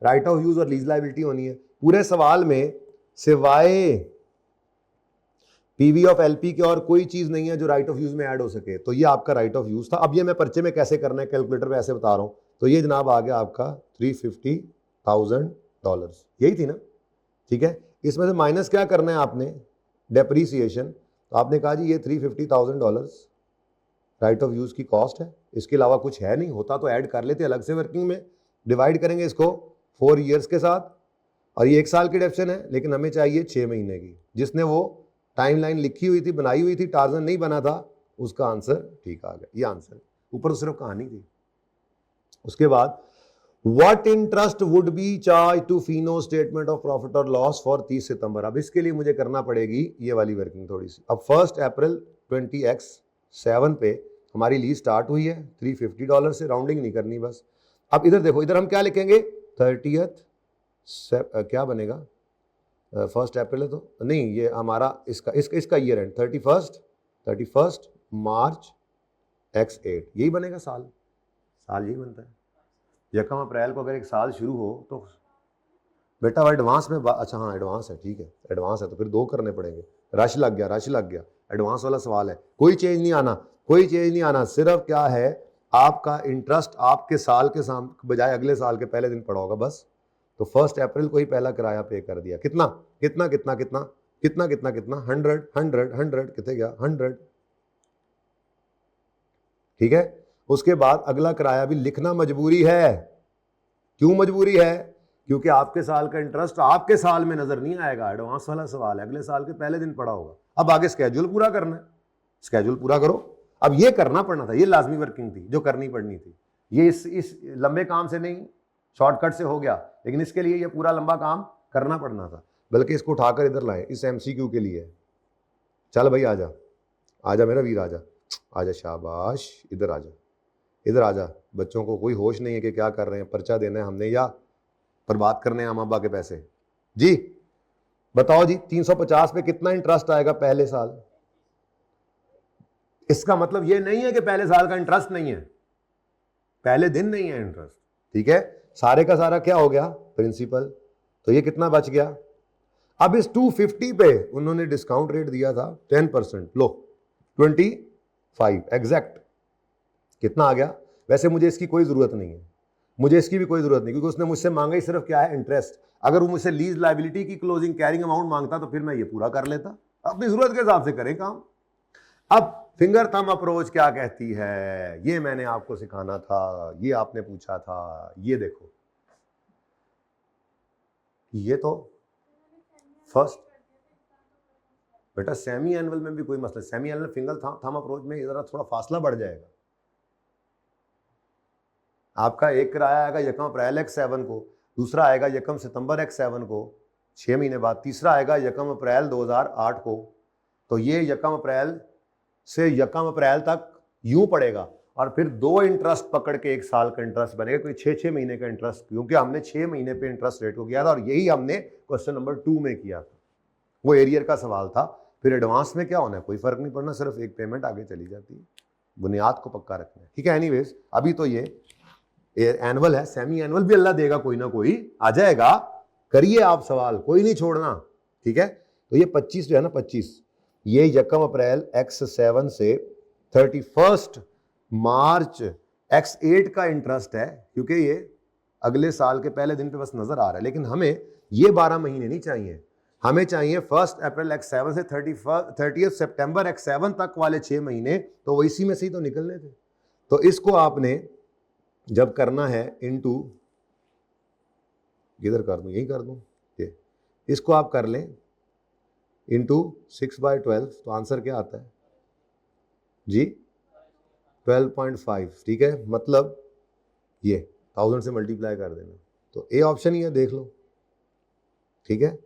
राइट ऑफ यूज और लीज लायबिलिटी होनी है। पूरे सवाल में सिवाय पीवी ऑफ एलपी के और कोई चीज नहीं है जो राइट ऑफ यूज में ऐड हो सके, तो ये आपका राइट ऑफ यूज था। अब ये मैं पर्चे में कैसे करना है, कैलकुलेटर पे ऐसे बता रहा हूं, तो ये जनाब आ गया आपका $350,000, यही थी ना, ठीक है। इसमें से माइनस क्या करना है आपने? डेप्रीसिएशन। तो आपने कहा जी ये $350,000 राइट ऑफ यूज की कॉस्ट है, इसके अलावा कुछ है नहीं, होता तो ऐड कर लेते अलग से वर्किंग में। डिवाइड करेंगे इसको 4 ईयर्स के साथ, और ये 1 साल की डेप्शन है, लेकिन हमें चाहिए 6 महीने की। जिसने वो टाइमलाइन लिखी हुई थी, बनाई हुई थी, टार्जन नहीं बना था, उसका आंसर ठीक आ गया। ये आंसर, ऊपर तो सिर्फ कहानी थी। उसके बाद what interest would be charge to Fino statement of profit और लॉस फॉर 30 सितंबर। अब इसके लिए मुझे करना पड़ेगी ये वाली वर्किंग थोड़ी सी। अब 1 अप्रैल 20x7 पे हमारी लीज स्टार्ट हुई है $350 से, राउंडिंग नहीं करनी बस। अब इधर देखो, इधर हम क्या लिखेंगे? 30th क्या बनेगा? 1 अप्रैल है तो नहीं, ये हमारा इसका ईयर एंड 31 मार्च x8, यही बनेगा साल यही बनता है। 1 अप्रैल को अगर एक साल शुरू हो तो बेटा एडवांस में, अच्छा हाँ एडवांस है, ठीक है एडवांस है, तो फिर 2 करने पड़ेंगे। रश लग गया, एडवांस वाला सवाल है, कोई चेंज नहीं आना, सिर्फ क्या है, आपका इंटरेस्ट आपके साल के बजाय अगले साल के पहले दिन पड़ा होगा बस। तो 1 अप्रैल को ही पहला किराया पे कर दिया। कितना 100 कितने गया 100, ठीक है। उसके बाद अगला किराया भी लिखना मजबूरी है। क्यों मजबूरी है? क्योंकि आपके साल का इंटरेस्ट आपके साल में नजर नहीं आएगा, एडवांस वाला सवाल है, अगले साल के पहले दिन पड़ा होगा। अब आगे स्केड्यूल पूरा करना है, स्केड्यूल पूरा करो। अब ये करना पड़ना था, ये लाजमी वर्किंग थी जो करनी पड़नी थी। ये इस लंबे काम से नहीं, शॉर्टकट से हो गया, लेकिन इसके लिए ये पूरा लंबा काम करना पड़ना था। बल्कि इसको उठाकर इधर लाएं, इस एमसीक्यू के लिए। चल भाई आजा मेरा वीर, आजा शाबाश, इधर आजा। बच्चों को कोई होश नहीं है कि क्या कर रहे हैं, पर्चा देना है हमने या बर्बाद करने हैं अम्मा अब्बा के पैसे। जी बताओ जी, 350 पे कितना इंटरेस्ट आएगा पहले साल? इसका मतलब ये नहीं है कि पहले साल का इंटरेस्ट नहीं है, पहले दिन नहीं है इंटरेस्ट, ठीक है। सारे का सारा क्या हो गया? प्रिंसिपल। तो ये कितना बच गया? अब इस 250 पे उन्होंने डिस्काउंट रेट दिया था 10%, लो 25 एग्जैक्ट कितना आ गया? वैसे मुझे इसकी कोई ज़रूरत नहीं है, मुझे इसकी भी कोई ज़रूरत नहीं, क्योंकि उसने मुझसे मांगा ही सिर्फ क्या है, इंटरेस्ट। अगर वो मुझसे लीज लाइबिलिटी की क्लोजिंग कैरिंग अमाउंट मांगता तो फिर मैं ये पूरा कर लेता। अपनी ज़रूरत के हिसाब से करें काम। अब फिंगर थंब अप्रोच क्या कहती है, ये मैंने आपको सिखाना था, ये आपने पूछा था। ये देखो, ये तो फर्स्ट बेटा सेमी एनुअल में भी कोई मसला, semi annual finger thumb approach में जरा थोड़ा फासला बढ़ जाएगा। आपका एक किराया आएगा यकम अप्रैल X7 को, दूसरा आएगा यकम सितंबर X7 को 6 महीने बाद, तीसरा आएगा यकम अप्रैल 2008 को। तो ये यकम अप्रैल से यकम अप्रैल तक यूं पड़ेगा, और फिर 2 इंटरेस्ट पकड़ के 1 साल का इंटरेस्ट बनेगा, कोई 6 महीने का इंटरेस्ट, क्योंकि हमने 6 महीने पे इंटरेस्ट रेट को किया था, और यही हमने क्वेश्चन नंबर 2 में किया था। वो एरियर का सवाल था। फिर एडवांस में क्या होना है, कोई फर्क नहीं पड़ना, सिर्फ एक पेमेंट आगे चली जाती है, बुनियाद को पक्का रखना है, ठीक है। एनीवेज अभी तो ये एनुअल है, सेमी एनुअल भी अल्लाह देगा, कोई ना कोई आ जाएगा। करिए आप सवाल, कोई नहीं छोड़ना, ठीक है। तो ये 25 जो है ना, 25 ये यकम अप्रैल X7 से 31 मार्च X8 का इंटरेस्ट है, क्योंकि ये अगले साल के पहले दिन पे बस नजर आ रहा है। लेकिन हमें ये 12 महीने नहीं चाहिए, हमें चाहिए 1 अप्रैल X7 से 30 सितंबर X7 तक वाले 6 महीने, तो वो इसी में से ही तो निकलने थे। तो इसको आपने जब करना है इनटू, किधर कर दूं, यही कर दूं, ये इसको आप कर लें इनटू 6/12, तो आंसर क्या आता है जी, 12.5, ठीक है। मतलब ये 1000 से मल्टीप्लाई कर देना, तो ए ऑप्शन ही है, देख लो, ठीक है।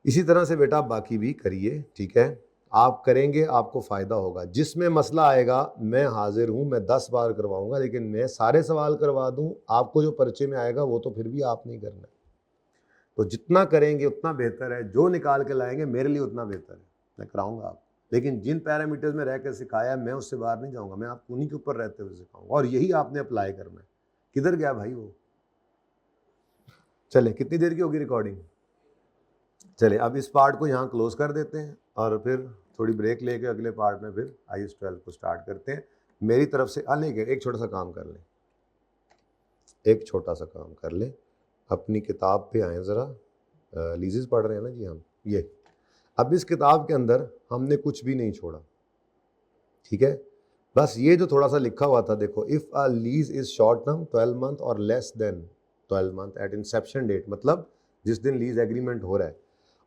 इसी तरह से बेटा बाकी भी करिए, ठीक है। आप करेंगे आपको फ़ायदा होगा। जिसमें मसला आएगा मैं हाजिर हूँ, मैं 10 बार करवाऊँगा, लेकिन मैं सारे सवाल करवा दूँ, आपको जो पर्चे में आएगा वो तो फिर भी आप नहीं करना है। तो जितना करेंगे उतना बेहतर है, जो निकाल के लाएंगे मेरे लिए उतना बेहतर है, मैं कराऊँगा आप। लेकिन जिन पैरामीटर्स में रह कर सिखाया मैं उससे बाहर नहीं जाऊँगा, मैं आपको उन्हीं के ऊपर रहते हुए सिखाऊँगा, और यही आपने अप्लाई करना है। किधर गया भाई वो? चले, कितनी देर की होगी रिकॉर्डिंग? चले, अब इस पार्ट को यहाँ क्लोज कर देते हैं, और फिर थोड़ी ब्रेक लेके अगले पार्ट में फिर IAS 12 को स्टार्ट करते हैं। मेरी तरफ से नहीं, एक छोटा सा काम कर लें, एक छोटा सा काम कर लें, अपनी किताब पे आएँ ज़रा, लीजेस पढ़ रहे हैं ना जी हम। ये अब इस किताब के अंदर हमने कुछ भी नहीं छोड़ा, ठीक है। बस ये जो थोड़ा सा लिखा हुआ था, देखो, if a lease is short term 12 month और less than 12 month at inception date, मतलब जिस दिन लीज एग्रीमेंट हो रहा है,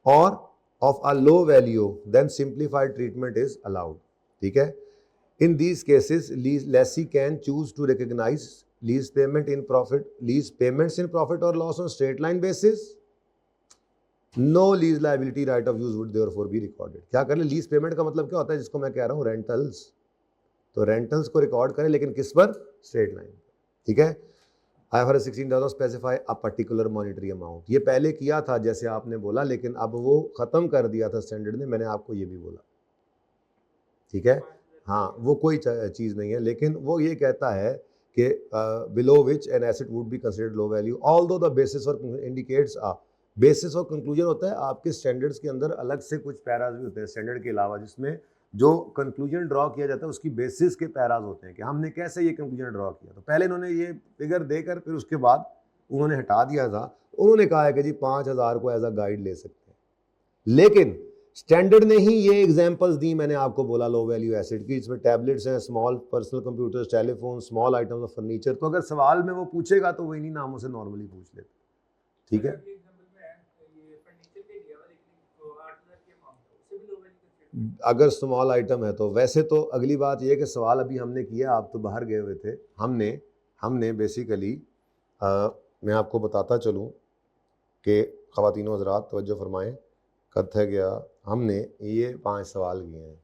और of a low value, then simplified treatment is allowed, ठीक है। In these cases, lessee can choose to recognize lease payment in profit, lease payments in profit or loss on straight line basis. No lease liability right of use would therefore be recorded. क्या कर ले, लीज पेमेंट का मतलब क्या होता है, जिसको मैं कह रहा हूँ रेंटल्स, तो रेंटल्स को रिकॉर्ड करें, लेकिन किस पर? स्ट्रेट लाइन, ठीक है। IFRS 16 does not specify a particular monetary amount, ये पहले किया था जैसे आपने बोला, लेकिन अब वो ख़त्म कर दिया था स्टैंडर्ड ने, मैंने आपको ये भी बोला, ठीक है। हाँ, वो कोई चीज़ नहीं है, लेकिन वो ये कहता है कि below which an asset would be considered low value, although the basis और इंडिकेट्स बेसिस और कंक्लूजन होता है आपके स्टैंडर्ड्स के अंदर, अलग से कुछ पैराज भी होते हैं स्टैंडर्ड के अलावा, जिसमें जो कंक्लूजन ड्रॉ किया जाता है उसकी बेसिस के पैराज होते हैं कि हमने कैसे ये कंक्लूजन ड्रॉ किया। तो पहले इन्होंने ये फिगर देकर फिर उसके बाद उन्होंने हटा दिया था, उन्होंने कहा है कि जी 5000 को एज अ गाइड ले सकते हैं, लेकिन स्टैंडर्ड ने ही ये एग्जांपल्स दी, मैंने आपको बोला लो वैल्यू एसेट की, इसमें टैबलेट्स हैं, small personal computers, telephone, small items of furniture. तो अगर सवाल में वो पूछेगा तो वो इन्हीं नामों से नॉर्मली पूछ लेते, ठीक है। अगर स्मॉल आइटम है तो वैसे तो अगली बात यह कि सवाल अभी हमने किया, आप तो बाहर गए हुए थे, हमने बेसिकली मैं आपको बताता चलूँ कि ख़वातीनो हज़रात तवज्जो फरमाएं, कद है गया, हमने ये 5 सवाल किए हैं,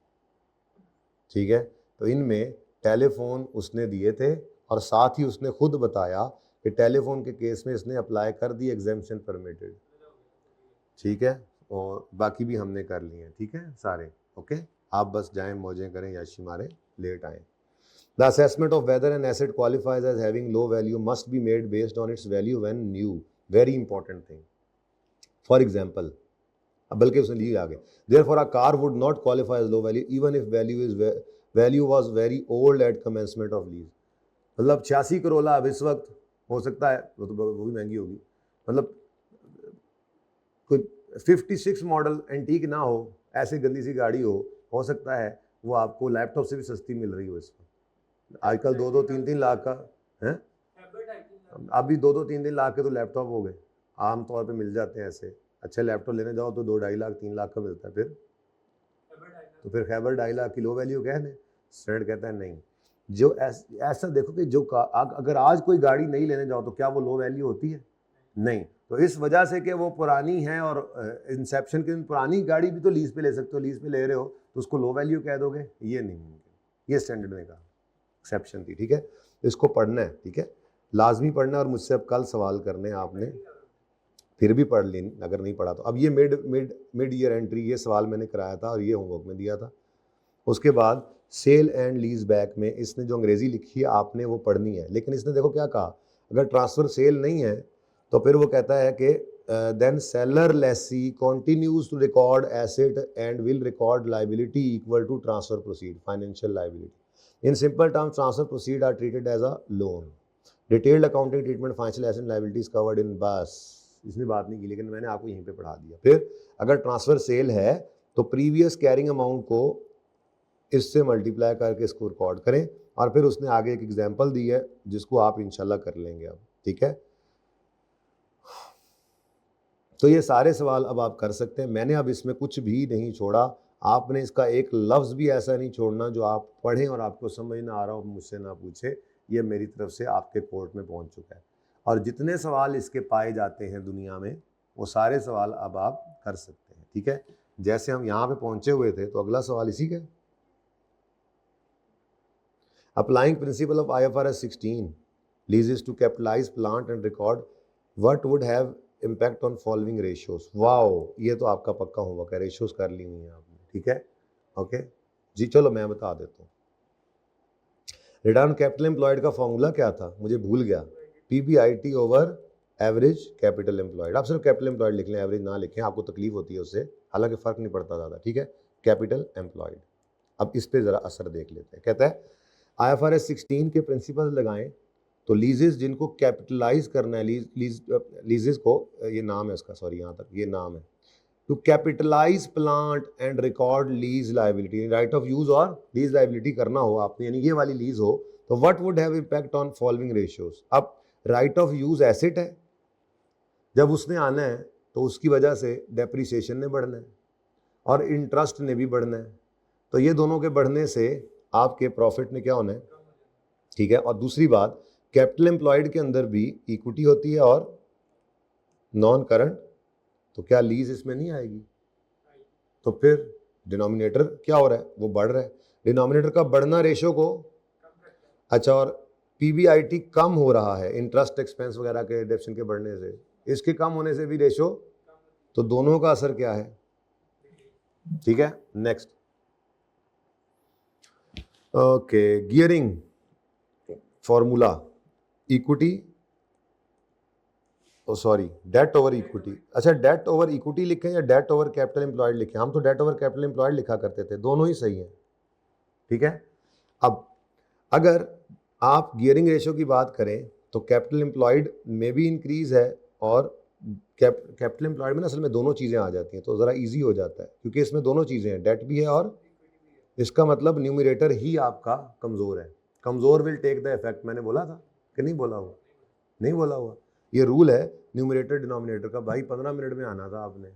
ठीक है। तो इनमें टेलीफोन उसने दिए थे, और साथ ही उसने खुद बताया कि टेलीफोन के केस में इसने अप्लाई कर दी एग्जेम्पशन परमिटेड, ठीक है। और बाकी भी हमने कर लिए हैं, ठीक है सारे, ओके। आप बस जाएं, मौजें करें, याशी मारें, लेट आएँ। The assessment of whether an asset qualifies as having low value must be made based on its value when new. Very important thing. For example, बल्कि उसने लिया आगे, therefore a car would not qualify as low value even if value was very old at commencement of lease. मतलब 86 करोला अब इस वक्त हो सकता है, वो भी महंगी होगी, मतलब कोई 56 मॉडल एंटीक ना हो, ऐसे गंदी सी गाड़ी हो सकता है वो आपको लैपटॉप से भी सस्ती मिल रही हो इस वक्त। आजकल 2-2 3-3 लाख का है, अभी 2-2 3-3 लाख के तो लैपटॉप हो गए, आम तौर पे मिल जाते हैं ऐसे। अच्छे लैपटॉप लेने जाओ तो 2-2.5 लाख 3 लाख का मिलता है, फिर खैबर 2.5 लाख की लो वैल्यू कह दें। स्टैंडर्ड कहता है नहीं, जो ऐसा देखो कि जो अगर आज कोई गाड़ी नहीं लेने जाओ तो क्या वो लो वैल्यू होती है? नहीं। तो इस वजह से कि वो पुरानी है और इंसेप्शन के दिन पुरानी गाड़ी भी तो लीज पे ले सकते हो, लीज पे ले रहे हो तो उसको लो वैल्यू कह दोगे, ये नहीं मुमकिन। ये स्टैंडर्ड ने कहा, एक्सेप्शन थी, ठीक है। इसको पढ़ना है, ठीक है, लाजमी पढ़ना है। और मुझसे अब कल सवाल करने हैं आपने, फिर भी पढ़ ली अगर नहीं पढ़ा तो। अब ये मिड ईयर एंट्री, ये सवाल मैंने कराया था और ये होमवर्क में दिया था। उसके बाद सेल एंड लीज बैक में इसने जो अंग्रेजी लिखी है आपने वो पढ़नी है। लेकिन इसने देखो क्या कहा, अगर ट्रांसफर सेल नहीं है तो फिर वो कहता है कि then seller lessee continues to record asset and will record liability equal to transfer proceed, financial liability. In simple terms transfer proceed are treated as a loan. Detailed accounting treatment financial asset liabilities covered in, बस इसने बात नहीं की, लेकिन मैंने आपको यहीं पे पढ़ा दिया। फिर अगर ट्रांसफर सेल है तो प्रीवियस कैरिंग अमाउंट को इससे मल्टीप्लाई करके इसको रिकॉर्ड करें। और फिर उसने आगे एक एग्जांपल दी है जिसको आप इंशाल्लाह कर लेंगे अब, ठीक है। तो ये सारे सवाल अब आप कर सकते हैं, मैंने अब इसमें कुछ भी नहीं छोड़ा। आपने इसका एक लफ्ज़ भी ऐसा नहीं छोड़ना जो आप पढ़ें और आपको समझ ना आ रहा हो मुझसे ना पूछे। ये मेरी तरफ से आपके कोर्ट में पहुंच चुका है। और जितने सवाल इसके पाए जाते हैं दुनिया में वो सारे सवाल अब आप कर सकते हैं, ठीक है। जैसे हम यहाँ पे पहुंचे हुए थे तो अगला सवाल इसी का, applying principle of IFRS 16 leases to capitalise plant and record what would have impact on following ratios. Wow, ये तो आपका पक्का होमवर्क है, रेशियोज कर ली हुई हैं आपने, ठीक है, ओके जी। चलो मैं बता देता हूँ। रिटर्न कैपिटल एम्प्लॉयड का फॉर्मूला क्या था, मुझे भूल गया, PBIT over average capital employed. आप सिर्फ कैपिटल एम्प्लॉयड लिख लें, एवरेज ना लिखें, आपको तकलीफ होती है उससे, हालांकि फ़र्क नहीं पड़ता ज़्यादा, ठीक है। कैपिटल एम्प्लॉयड, अब इस पर ज़रा असर देख लेते हैं। कहता है IFRS 16 के प्रिंसिपल लगाएं तो लीजेस जिनको कैपिटलाइज करना है, लीजेस को, ये नाम है उसका, सॉरी यहाँ तक ये नाम है, to capitalise plant and record lease liability, right of use और लीज लाइबिलिटी करना हो आपने, यानी ये वाली लीज हो, तो what would have impact on following ratios. अब राइट ऑफ यूज एसेट है, जब उसने आना है तो उसकी वजह से डेप्रिसिएशन ने बढ़ना है और इंटरेस्ट ने भी बढ़ना है, तो ये दोनों के बढ़ने से आपके प्रॉफिट ने क्या होना है, ठीक है। और दूसरी बात, कैपिटल एम्प्लॉयड के अंदर भी इक्विटी होती है और नॉन करंट, तो क्या लीज इसमें नहीं आएगी, तो फिर डिनोमिनेटर क्या हो रहा है, वो बढ़ रहा है। डिनोमिनेटर का बढ़ना रेशो को, अच्छा, और PBIT कम हो रहा है इंटरेस्ट एक्सपेंस वगैरह के डिडक्शन के बढ़ने से, इसके कम होने से भी रेशो, तो दोनों का असर क्या है, ठीक है। Next, okay, gearing formula, equity, sorry debt over equity. अच्छा, डेट ओवर इक्विटी लिखें या डेट ओवर कैपिटल एम्प्लॉयड लिखें, हम तो डेट ओवर कैपिटल एम्प्लॉयड लिखा करते थे, दोनों ही सही हैं, ठीक है। अब अगर आप गियरिंग रेशो की बात करें तो कैपिटल एम्प्लॉयड में भी इंक्रीज है और कैपिटल एम्प्लॉयड में असल में दोनों चीज़ें आ जाती हैं, तो ज़रा इजी हो जाता है क्योंकि इसमें दोनों चीज़ें हैं, डेट भी है और इसका मतलब न्यूमरेटर ही आपका कमज़ोर है। कमज़ोर विल टेक द इफेक्ट, मैंने बोला था कि नहीं बोला हुआ, नहीं बोला हुआ, ये रूल है न्यूमरेटर डिनोमिनेटर का। भाई 15 मिनट में आना था आपने,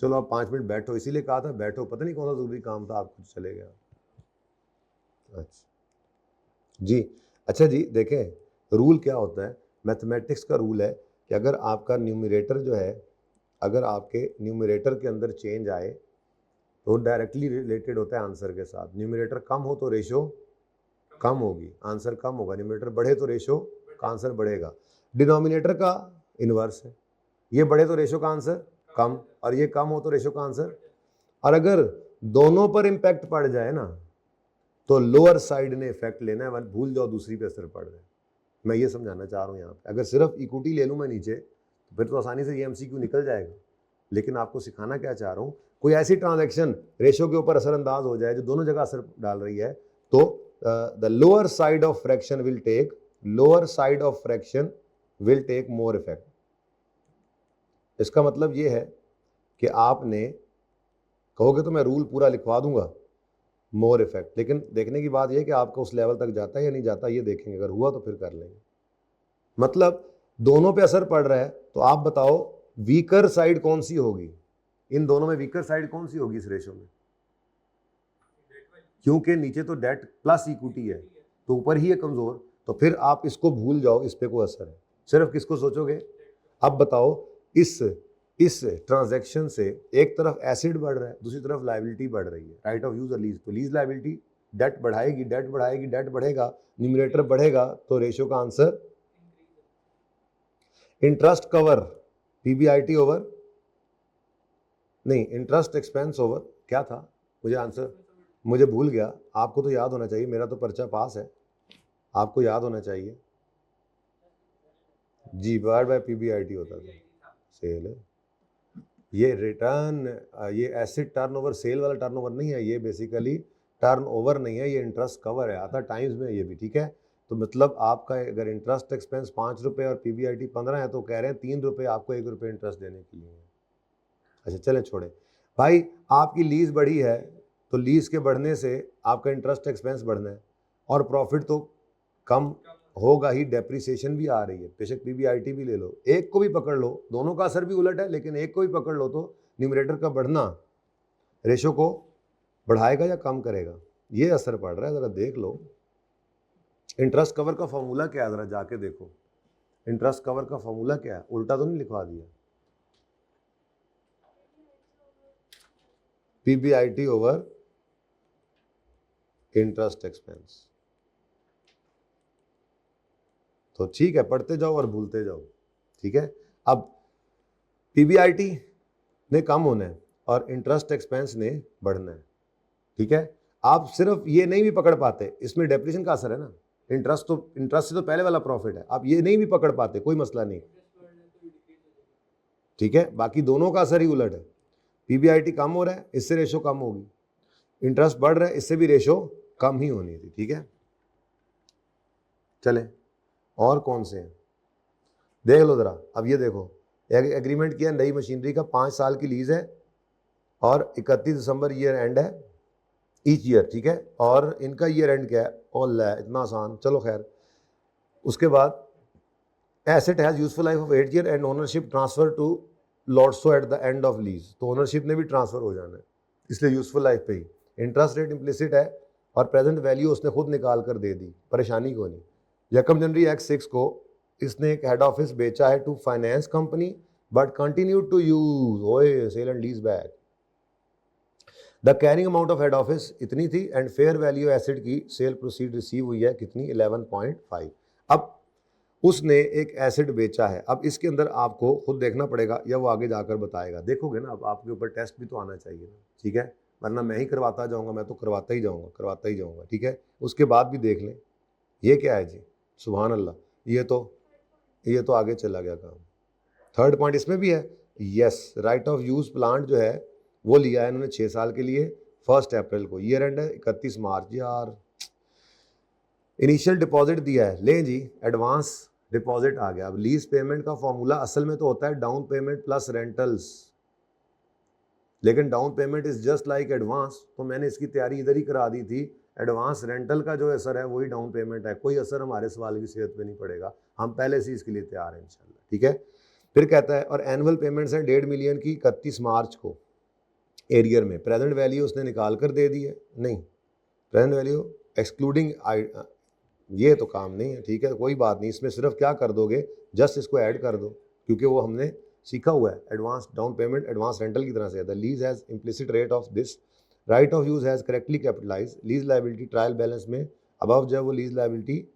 चलो आप 5 मिनट बैठो, इसीलिए कहा था बैठो, पता नहीं कौन सा ज़रूरी काम था, आप खुद चले गए। अच्छा जी, अच्छा जी, देखें रूल क्या होता है, मैथमेटिक्स का रूल है कि अगर आपका न्यूमरेटर जो है, अगर आपके न्यूमरेटर के अंदर चेंज आए तो डायरेक्टली रिलेटेड होता है आंसर के साथ। न्यूमरेटर कम हो तो रेशो कम होगी, आंसर कम होगा, न्यूमरेटर बढ़े तो रेशो का आंसर बढ़ेगा। डिनोमिनेटर का इन्वर्स है, ये बढ़े तो रेशो का आंसर कम और ये कम हो तो रेशो का आंसर। और अगर दोनों पर इम्पैक्ट पड़ जाए ना तो लोअर साइड ने इफेक्ट लेना है, भूल जाओ दूसरी पे असर पड़ जाए। मैं ये समझाना चाह रहा हूँ यहाँ पे, अगर सिर्फ इक्विटी ले लूँ मैं नीचे तो फिर तो आसानी से ये MCQ निकल जाएगा, लेकिन आपको सिखाना क्या चाह रहा हूँ, कोई ऐसी ट्रांजैक्शन रेशो के ऊपर असरअंदाज हो जाए जो दोनों जगह असर डाल रही है, तो the lower side of fraction will take more effect. इसका मतलब ये है कि आपने कहोगे तो मैं रूल पूरा लिखवा दूंगा मोर इफेक्ट, लेकिन देखने की बात यह कि आपका उस लेवल तक जाता है या नहीं जाता, ये देखेंगे। अगर हुआ तो फिर कर लेंगे। मतलब दोनों पे असर पड़ रहा है, तो आप बताओ वीकर साइड कौन सी होगी? इन दोनों में वीकर साइड कौन सी होगी इस रेशो में? क्योंकि नीचे तो डेट प्लस इक्विटी है, तो ऊपर ही है कमजोर। तो फिर आप इसको भूल जाओ, इस पे कोई असर है। सिर्फ किसको सोचोगे? अब बताओ इस ट्रांजैक्शन से एक तरफ एसिड बढ़ रहा है, दूसरी तरफ लायबिलिटी बढ़ रही है, राइट ऑफ यूज और लीज। तो लीज लायबिलिटी डेट बढ़ाएगी, डेट बढ़ेगा, न्यूमरेटर बढ़ेगा, तो रेशियो का answer interest cover PBIT over, नहीं, इंटरेस्ट एक्सपेंस ओवर क्या था? मुझे आंसर मुझे भूल गया। आपको तो याद होना चाहिए, मेरा तो पर्चा पास है, आपको याद होना चाहिए जी। डिवाइड बाय पीबीआईटी होता था, सेल है ये। रिटर्न, ये एसिड टर्नओवर सेल वाला टर्नओवर नहीं है, ये बेसिकली टर्नओवर नहीं है, ये इंटरेस्ट कवर है। आता टाइम्स में ये भी, ठीक है। तो मतलब आपका अगर इंटरेस्ट एक्सपेंस 5 रुपये और पीबीआईटी 15 है, तो कह रहे हैं 3 रुपये आपको 1 रुपये इंटरेस्ट देने के लिए। अच्छा चलें, छोड़े भाई। आपकी लीज बढ़ी है, तो लीज के बढ़ने से आपका इंटरेस्ट एक्सपेंस बढ़ना है, और प्रॉफिट तो कम होगा ही, डेप्रिसिएशन भी आ रही है। बेशक पीबीआईटी भी ले लो, एक को भी पकड़ लो, दोनों का असर भी उलट है, लेकिन एक को भी पकड़ लो तो न्यूमरेटर का बढ़ना रेशो को बढ़ाएगा या कम करेगा, ये असर पड़ रहा है। ज़रा देख लो इंटरेस्ट कवर का फॉर्मूला क्या है, ज़रा जाके देखो इंटरेस्ट कवर का फॉर्मूला क्या है। उल्टा तो नहीं लिखवा दिया? PBIT over interest expense. तो ठीक है, पढ़ते जाओ और भूलते जाओ, ठीक है। अब पीबीआईटी ने कम होना है और इंटरेस्ट एक्सपेंस ने बढ़ना है, ठीक है। आप सिर्फ ये नहीं भी पकड़ पाते, इसमें डेप्रिसिएशन का असर है ना, इंटरेस्ट से तो पहले वाला प्रॉफिट है, आप ये नहीं भी पकड़ पाते, कोई मसला नहीं, ठीक है। बाकी दोनों का असर ही उलट है। पीबीआईटी कम हो रहा है, इससे रेशो कम होगी, इंटरेस्ट बढ़ रहा है, इससे भी रेशो कम ही होनी थी, ठीक है। चले और कौन से हैं देख लो ज़रा। अब ये देखो, एग्रीमेंट किया नई मशीनरी का, 5 साल की लीज है और 31 दिसंबर ईयर एंड है ईच ईयर, ठीक है। और इनका ईयर एंड क्या है? ओला, इतना आसान, चलो खैर। उसके बाद asset has useful life of 8 year and ownership transfer to लॉर्डसो at the end of lease. तो ओनरशिप ने भी ट्रांसफर हो जाना है, इसलिए यूजफुल लाइफ पे ही। इंटरेस्ट रेट इम्प्लिसिट है और प्रेजेंट वैल्यू उसने खुद निकाल कर दे दी, परेशानी को नहीं। यकम जनवरी एक्ट 6 को इसने एक हेड ऑफिस बेचा है to finance company, but continue to use ओए sale and lease back. The carrying amount of head office इतनी थी एंड फेयर वैल्यू एसिड की सेल प्रोसीड रिसीव हुई है कितनी? 11.5। अब उसने एक एसिड बेचा है। अब इसके अंदर आपको खुद देखना पड़ेगा या वो आगे जाकर बताएगा, देखोगे ना। अब आपके ऊपर टेस्ट भी तो आना चाहिए ना, ठीक है, वरना मैं ही करवाता जाऊंगा, मैं तो करवाता ही जाऊंगा, ठीक है। उसके बाद भी देख लें ये क्या है जी, सुभान अल्लाह, ये तो आगे चला गया काम। थर्ड पॉइंट इसमें भी है, yes, right of use plant जो है वो लिया है इन्होंने 6 साल के लिए, 1 अप्रैल को, ईयर एंड है 31 मार्च। यार इनिशियल डिपॉजिट दिया है, लें जी, एडवांस डिपॉजिट आ गया। अब लीज पेमेंट का फॉर्मूला असल में तो होता है डाउन पेमेंट प्लस रेंटल्स, लेकिन down payment is just like advance, तो मैंने इसकी तैयारी इधर ही करा दी थी। एडवांस रेंटल का जो असर है वही डाउन पेमेंट है, कोई असर हमारे सवाल की सेहत पे नहीं पड़ेगा, हम पहले से इसके लिए तैयार हैं इंशाल्लाह, ठीक है। फिर कहता है और एनुअल पेमेंट्स हैं 1.5 मिलियन की 31 मार्च को एरियर में। प्रेजेंट वैल्यू उसने निकाल कर दे दी है, नहीं प्रेजेंट वैल्यू एक्सक्लूडिंग, ये तो काम नहीं है, ठीक है, कोई बात नहीं। इसमें सिर्फ क्या कर दोगे, जस्ट इसको ऐड कर दो, क्योंकि वो हमने सीखा हुआ है advance down payment advance rental की तरह से। The lease has implicit rate of this, right of use has correctly capitalise, lease liability trial balance में अबव जब वो लीज लायबिलिटी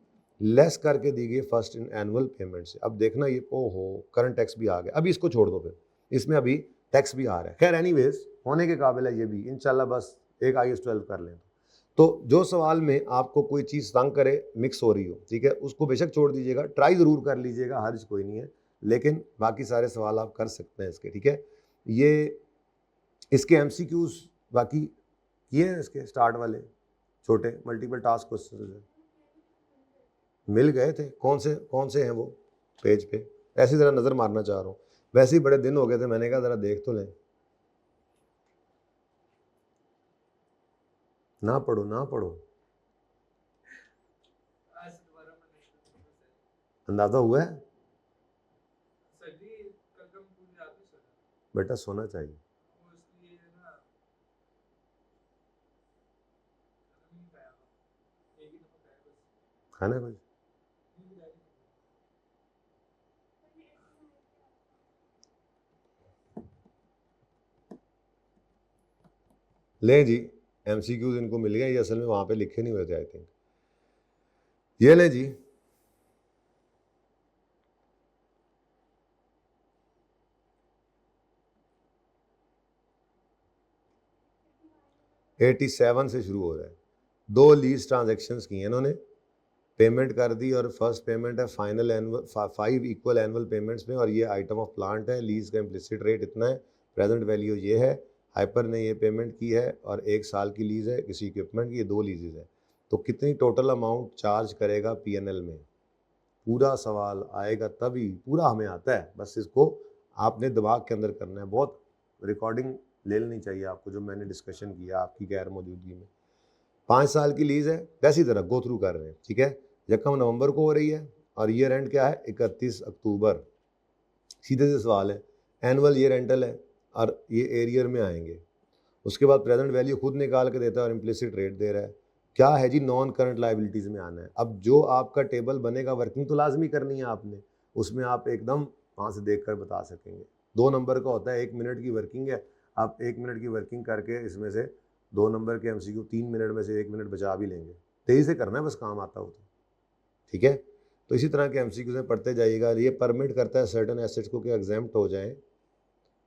लेस करके दी गई फर्स्ट इन एनुअल पेमेंट से। अब देखना ये, ओहो करंट टैक्स भी आ गया, अभी इसको छोड़ दो, फिर इसमें अभी टैक्स भी आ रहा है। खैर एनीवेज होने के काबिल है ये भी इंशाल्लाह, बस एक IAS 12 कर लें। तो जो सवाल में आपको कोई चीज़ तंग करे, मिक्स हो रही हो, ठीक है, उसको बेशक छोड़ दीजिएगा, ट्राई ज़रूर कर लीजिएगा, हर्ज कोई नहीं है, लेकिन बाकी सारे सवाल आप कर सकते हैं इसके, ठीक है। ये इसके MCQs बाकी ये हैं, इसके स्टार्ट वाले छोटे मल्टीपल टास्क क्वेश्चन है, मिल गए थे। कौन से हैं वो पेज पे, ऐसी तरह नज़र मारना चाह रहा हूँ। वैसे ही बड़े दिन हो गए थे, मैंने कहा ज़रा देख तो लें। ना पढ़ो ना पढ़ो, अंदाजा हुआ है बेटा, सोना चाहिए। खाना कुछ ले जी, MCQs इनको मिल गए, ये असल में वहां पे लिखे नहीं हुए थे आई थिंक। ये ले जी, $87 से शुरू हो रहा है। 2 लीज ट्रांजेक्शन्स की हैं इन्होंने, पेमेंट कर दी और फर्स्ट पेमेंट है final annual 5 equal annual payments में, और ये आइटम ऑफ प्लांट है। लीज का इम्प्लिसिट रेट इतना है, प्रेजेंट वैल्यू ये है, हाइपर ने ये पेमेंट की है, और 1 साल की लीज है किसी इक्विपमेंट की, ये 2 लीजेज है। तो कितनी टोटल अमाउंट चार्ज करेगा PNL में, पूरा सवाल आएगा तभी। पूरा हमें आता है, बस इसको आपने दिमाग के अंदर करना है। बहुत रिकॉर्डिंग ले लेनी चाहिए आपको, जो मैंने डिस्कशन किया आपकी गैर मौजूदगी में। 5 साल की लीज है, वैसी तरह गो थ्रू कर रहे हैं, ठीक है। रकम नवंबर को हो रही है और ईयर एंड क्या है, 31 अक्टूबर। सीधे से सवाल है, एनुअल ये रेंटल है और ये एरियर में आएंगे। उसके बाद प्रेजेंट वैल्यू खुद निकाल के देता है और इम्प्लिसिट रेट दे रहा है। क्या है जी, नॉन करंट लाइबिलिटीज़ में आना है। अब जो आपका टेबल बनेगा, वर्किंग तो लाजमी करनी है आपने, उसमें आप एकदम वहाँ से देख कर बता सकेंगे। 2 नंबर का होता है, 1 मिनट की वर्किंग है, आप 1 मिनट की वर्किंग करके इसमें से 2 नंबर के MCQ 3 मिनट में से 1 मिनट बचा भी लेंगे। तेज़ी से करना है बस, काम आता हो तो, ठीक है। तो इसी तरह के MCQ में पढ़ते जाइएगा। ये परमिट करता है सर्टन एसेट्स को कि एग्जाम्प्ट हो जाएं।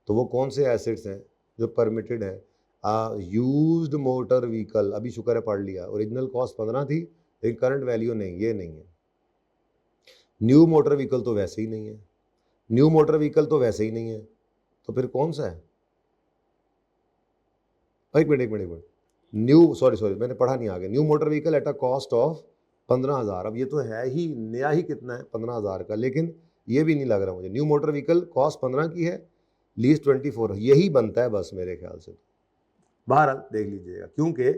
तो वो कौन से एसेट्स हैं जो परमिटेड हैं? यूज्ड मोटर व्हीकल, अभी शुक्र है पढ़ लिया, ओरिजिनल कॉस्ट 15 थी लेकिन करंट वैल्यू नहीं, ये नहीं है। न्यू मोटर व्हीकल तो वैसे ही नहीं है, न्यू मोटर व्हीकल तो वैसे ही नहीं है, तो फिर कौन सा है? एक मिनट, न्यू, सॉरी मैंने पढ़ा नहीं आगे। New motor vehicle at a cost of 15,000। अब ये तो है ही नया ही, कितना है 15,000 का, लेकिन ये भी नहीं लग रहा मुझे। न्यू मोटर व्हीकल कॉस्ट 15 की है, लीज 24, यही बनता है बस मेरे ख्याल से। बहरहाल देख लीजिएगा, क्योंकि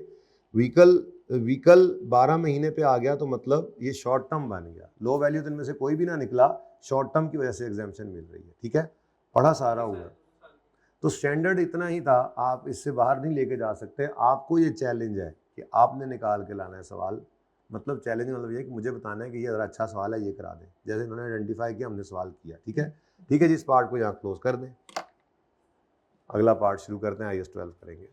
व्हीकल 12 महीने पे आ गया तो मतलब ये शॉर्ट टर्म बन गया। लो वैल्यू तो इनमें से कोई भी ना निकला, शॉर्ट टर्म की वजह से एग्जाम्पशन मिल रही है, ठीक है। पढ़ा सारा हुआ, तो स्टैंडर्ड इतना ही था, आप इससे बाहर नहीं लेके जा सकते। आपको ये चैलेंज है कि आपने निकाल के लाना है सवाल। मतलब चैलेंज मतलब ये कि मुझे बताना है कि ये ज़रा अच्छा सवाल है, ये करा दें, जैसे इन्होंने आइडेंटिफाई किया, हमने सवाल किया, ठीक है। ठीक है जी, इस पार्ट को यहाँ क्लोज कर दें, अगला पार्ट शुरू करते हैं, IAS 12 करेंगे।